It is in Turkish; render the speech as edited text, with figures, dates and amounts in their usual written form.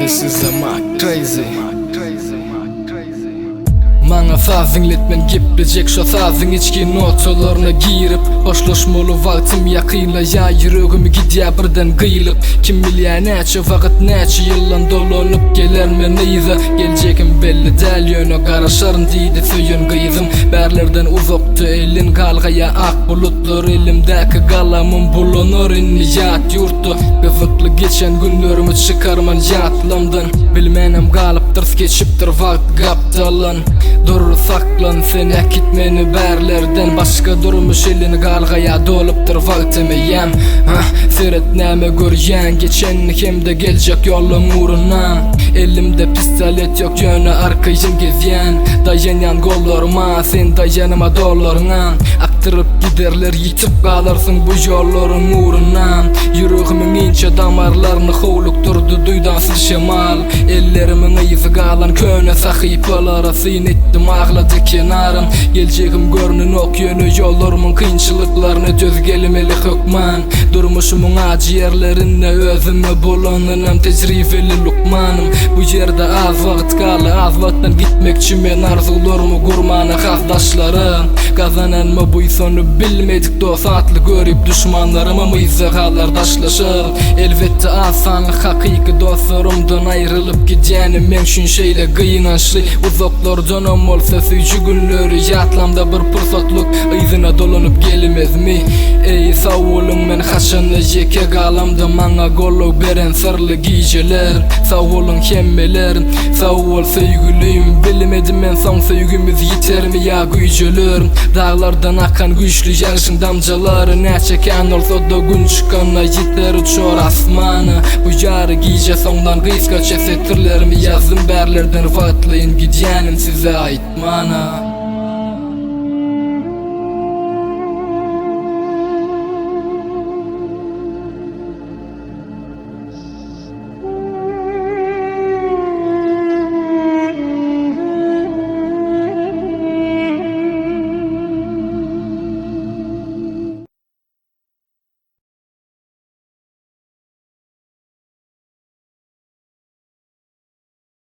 This is a Mac Crazy. Maňa sazing letmen geplecek şo sazing içki notalarına girip hoşlaşmalı wagtym ýakynla ýa ýüregimi gidýär birden gyýlyp kim bilýär näçe wagt näçe ýyldan dolanyp gelermen neyze geljekim belli däl ýöne garaşaryn diýdi söýen gyýdym bärlerden uzakdy elin galgaýa ak bulutlar elimdäki galamym bulanır inni ýat ýurtdy gyzykly geçen günlerimi çykarman ýatlamdan bilmenem galypdyr geçipdir wagt gapdalan dur saklan sen ekitmeni bärlerden başka durmuş elini galgaýa dolupdyr wagtymy ýem seretnäme görýän geçenni hemde geljek ýolum urunam elimde pistolet ýok ýöne arkaýym gezýän daýanýan gollarma sen daýanyma dollaryňam aktyryp giderler ýitip galarsyň bu ýollaryň urunam ýüregimiň inçe damarlaryny howlukdurdy duýdansy şemal ellerimiň ýyzy galan köne sahypalara etdim ağladı kenarım geljegim görnün ok ýöne ýollarymyň kynçylyklaryna döz gelmeli hökman durmuşumyň acı ýerlerinde özüme bolanynam tejribeli lukmanım bu ýerde az wagt galy az wagtdan gitmekçi men arzularymı gurmana hasdaşlarym gazananma bu sonu bilmedik dostatly görüp düşmanlaryma myza galar daşlaşyr elbetde asanlyk hakyky dostlarymdan aýrylyp gidýänim men şun şeýle gyýnaşly uzaklardan olsa süýçü günleri ýatlamda bir pursatlyk ýzyna dolanyp gelmezmi ey sawulum men haçan jeke galamda maňa golluk beren sirli gijeler sawulun hemmeler sawul söýgülim bilmedim men soň söýgümiz ýetermi ýa güýjeler dağlardan akan güýçli ýaşyň damjalary näçe kan bolsa da gün çykana ýeter uçar asmana bu ýary gije soňdan gysga çesetirlerimi ýazdym bärlerden wagtlaýyn gidýänim size aýtmana